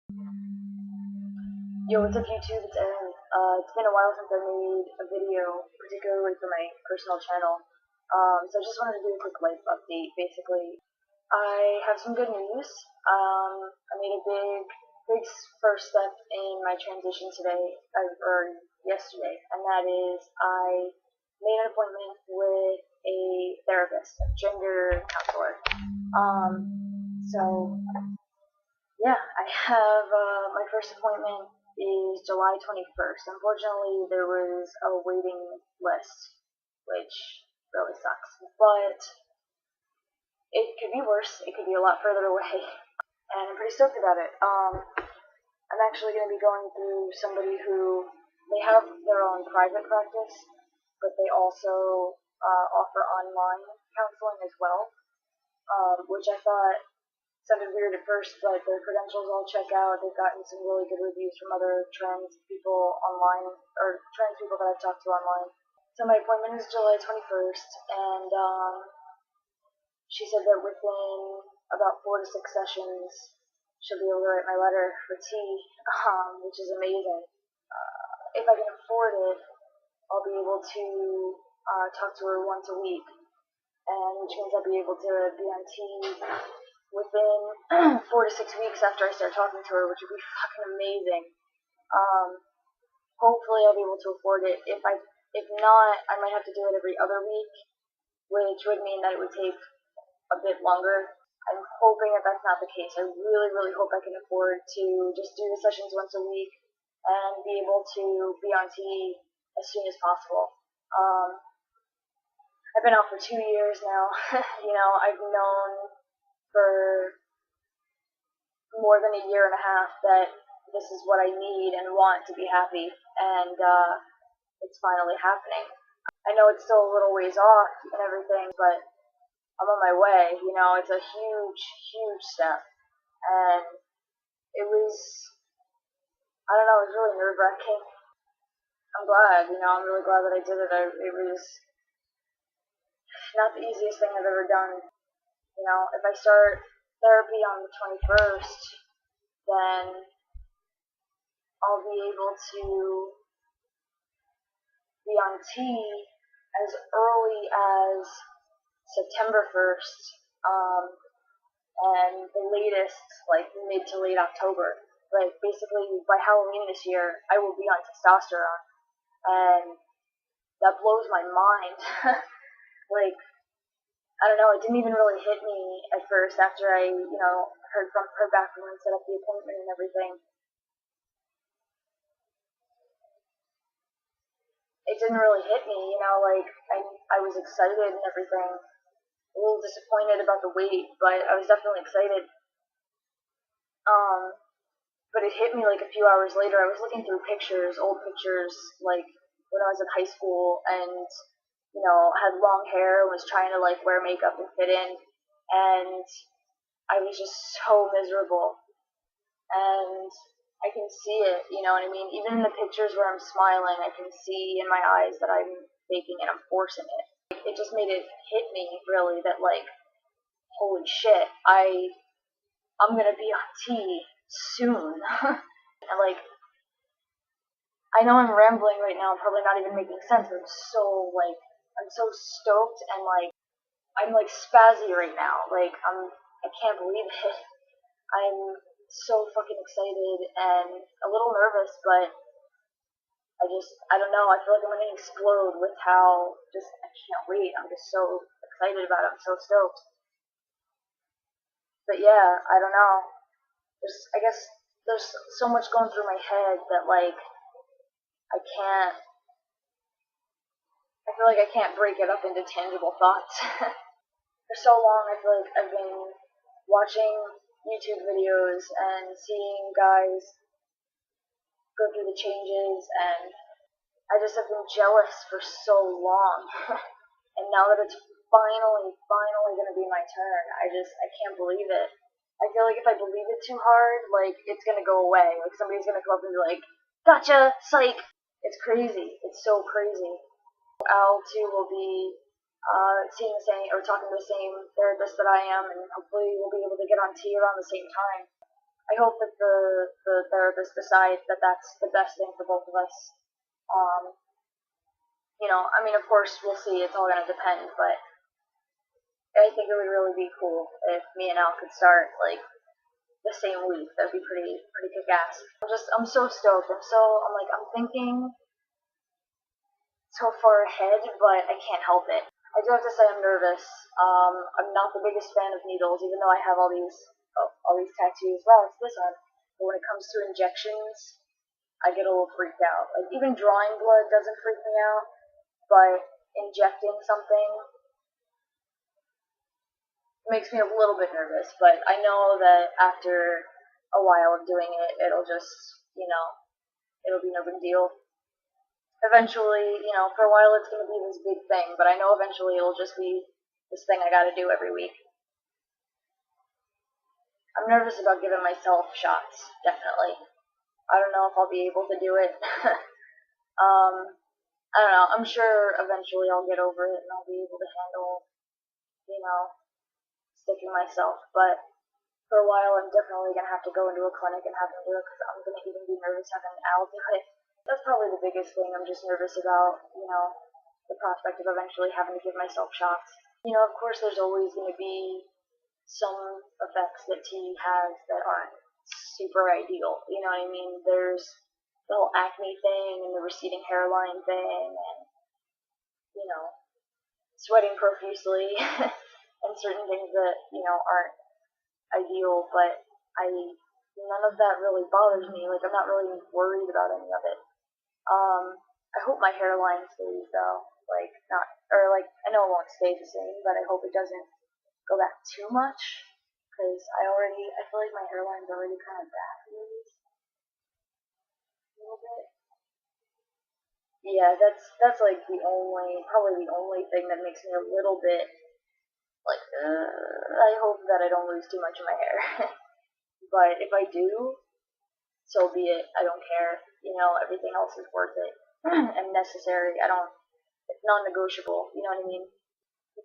Yo, what's up YouTube? It's Aaron. It's been a while since I made a video, particularly for my personal channel. So I just wanted to do a quick life update, basically. I have some good news. I made a big first step in my transition today, or yesterday, and that is I made an appointment with a therapist, a gender counselor. So yeah, I have my first appointment is July 21st. Unfortunately, there was a waiting list, which really sucks. But it could be worse. It could be a lot further away, and I'm pretty stoked about it. I'm actually going to be going through somebody who they have their own private practice, but they also offer online counseling as well, which I thought sounded weird at first, but their credentials all check out. They've gotten some really good reviews from other trans people online, or trans people that I've talked to online. So my appointment is July 21st, and she said that within about 4 to 6 sessions, she'll be able to write my letter for T, which is amazing. If I can afford it, I'll be able to talk to her once a week, and which means I'll be able to be on T within 4 to 6 weeks after I start talking to her, which would be fucking amazing. Hopefully I'll be able to afford it. If not, I might have to do it every other week, which would mean that it would take a bit longer. I'm hoping that that's not the case. I really hope I can afford to just do the sessions once a week and be able to be on T as soon as possible. I've been out for 2 years now. I've known for more than a year and a half that this is what I need and want to be happy, and it's finally happening. I know it's still a little ways off and everything, but I'm on my way. It's a huge step, and it was, I don't know, it was really nerve-wracking. I'm glad, I'm really glad that I did it. It was not the easiest thing I've ever done. If I start therapy on the 21st, then I'll be able to be on T as early as September 1st, and the latest, like mid to late October. Like basically by Halloween this year, I will be on testosterone, and that blows my mind. Like, I don't know, it didn't even really hit me at first after I, heard back from her and set up the appointment and everything. It didn't really hit me, like I was excited and everything. A little disappointed about the wait, but I was definitely excited. But it hit me like a few hours later. I was looking through pictures, old pictures, like when I was in high school, and had long hair and was trying to like wear makeup and fit in, and I was just so miserable. And I can see it, you know what I mean? Even in the pictures where I'm smiling, I can see in my eyes that I'm faking it, I'm forcing it. It just made it hit me, really, that like, holy shit, I'm gonna be on T soon. And like, I know I'm rambling right now, I'm probably not even making sense. I'm so stoked, and like, I'm like spazzy right now. Like, I can't believe it. I'm so fucking excited and a little nervous, but I don't know, I feel like I'm gonna explode with how I can't wait. I'm just so excited about it. I'm so stoked. But yeah, I don't know. I guess there's so much going through my head that like, I feel like I can't break it up into tangible thoughts. For so long, I feel like I've been watching YouTube videos and seeing guys go through the changes, and I just have been jealous for so long. And now that it's finally gonna be my turn, I can't believe it. I feel like if I believe it too hard, like, it's gonna go away. Like, somebody's gonna come up and be like, gotcha, psych! It's crazy. It's so crazy. Al, too, will be seeing the same, or talking to the same therapist that I am, and hopefully we'll be able to get on T around the same time. I hope that the therapist decides that that's the best thing for both of us. Um, I mean, of course, we'll see. It's all gonna depend, but I think it would really be cool if me and Al could start like the same week. That'd be pretty kick ass. I'm so stoked. I'm thinking so far ahead, but I can't help it. I do have to say I'm nervous. I'm not the biggest fan of needles, even though I have all these tattoos. Wow, it's this one. But when it comes to injections, I get a little freaked out. Like even drawing blood doesn't freak me out, but injecting something makes me a little bit nervous. But I know that after a while of doing it, it'll just, it'll be no big deal. Eventually, for a while it's going to be this big thing, but I know eventually it'll just be this thing I gotta do every week. I'm nervous about giving myself shots, definitely. I don't know if I'll be able to do it. I don't know. I'm sure eventually I'll get over it and I'll be able to handle, you know, sticking myself. But for a while, I'm definitely gonna have to go into a clinic and have them do it because I'm gonna even be nervous having Al do it. That's probably the biggest thing. I'm just nervous about, the prospect of eventually having to give myself shots. Of course, there's always gonna be some effects that tea has that aren't super ideal. You know what I mean? There's the whole acne thing and the receding hairline thing and, sweating profusely and certain things that, aren't ideal, but none of that really bothers me. Like, I'm not really worried about any of it. I hope my hairline stays though. I know it won't stay the same, but I hope it doesn't go back too much, because I feel like my hairline's already kind of backwards a little bit. Yeah, that's like probably the only thing that makes me a little bit like, I hope that I don't lose too much of my hair. But if I do, so be it. I don't care. Everything else is worth it and necessary. It's non-negotiable. You know what I mean?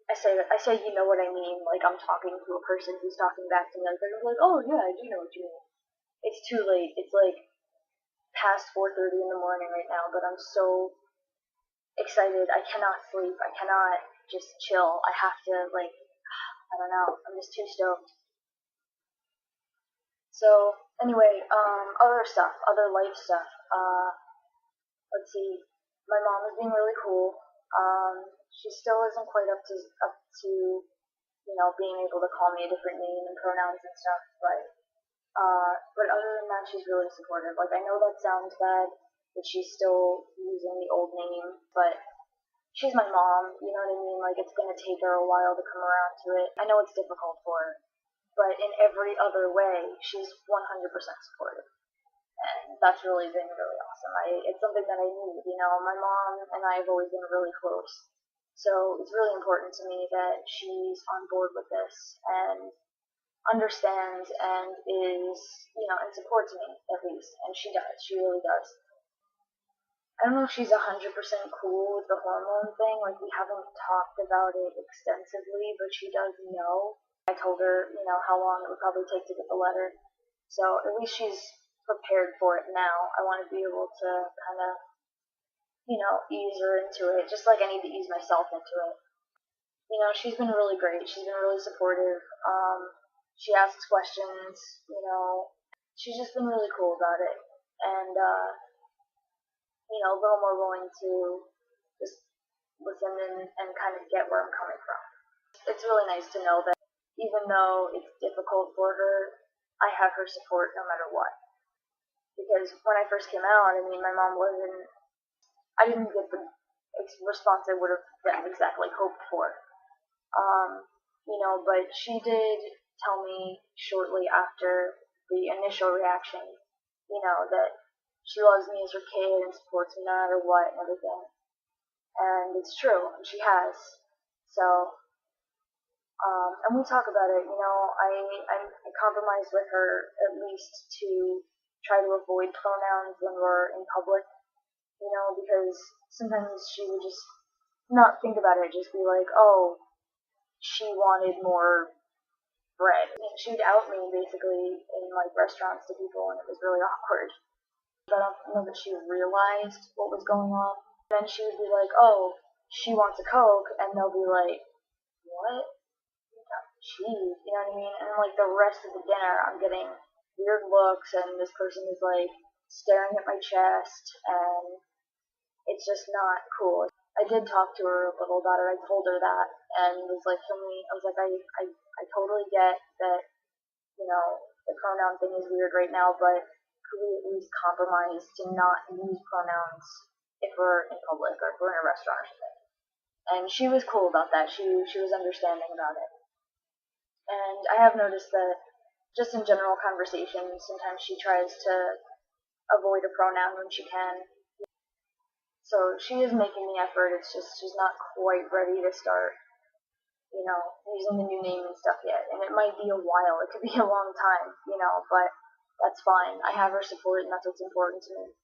I say, you know what I mean, like I'm talking to a person who's talking back to me, like they're like, oh yeah, I do know what you mean. It's too late. It's like past 4:30 in the morning right now, but I'm so excited. I cannot sleep. I cannot just chill. I have to I don't know. I'm just too stoked. So anyway, other life stuff. Let's see. My mom is being really cool. She still isn't quite up to being able to call me a different name and pronouns and stuff, but other than that, she's really supportive. Like, I know that sounds bad, that she's still using the old name, but she's my mom, you know what I mean? Like, it's gonna take her a while to come around to it. I know it's difficult for her, but in every other way, she's 100% supportive. And that's really been really awesome. It's something that I need, my mom and I have always been really close. So it's really important to me that she's on board with this and understands and is, and supports me at least. And she does. She really does. I don't know if she's 100% cool with the hormone thing. Like, we haven't talked about it extensively, but she does know. I told her, how long it would probably take to get the letter. So at least she's prepared for it now. I want to be able to kind of, ease her into it, just like I need to ease myself into it. She's been really great. She's been really supportive. She asks questions, she's just been really cool about it. And, a little more willing to just listen and kind of get where I'm coming from. It's really nice to know that even though it's difficult for her, I have her support no matter what. Because when I first came out, I mean, my mom I didn't get the response I would have exactly hoped for. But she did tell me shortly after the initial reaction, that she loves me as her kid and supports me no matter what and everything. And it's true, and she has. So, and we talk about it, I compromise with her at least to try to avoid pronouns when we're in public, because sometimes she would just not think about it, just be like, oh, she wanted more bread. And she'd out me basically in like restaurants to people, and it was really awkward. But I don't know that she realized what was going on. Then she would be like, "Oh, she wants a Coke," and they'll be like, "What? You got cheese?" You know what I mean? And like the rest of the dinner, I'm getting weird looks, and this person is like staring at my chest, and it's just not cool. I did talk to her a little about it. I told her that, and was like, "For me, I was like, I totally get that, you know, the pronoun thing is weird right now, but could we at least compromise to not use pronouns if we're in public or if we're in a restaurant or something?" And she was cool about that. She was understanding about it. And I have noticed that just in general conversations, sometimes she tries to avoid a pronoun when she can. So she is making the effort. It's just she's not quite ready to start, using the new name and stuff yet. And it might be a while. It could be a long time, but that's fine. I have her support, and that's what's important to me.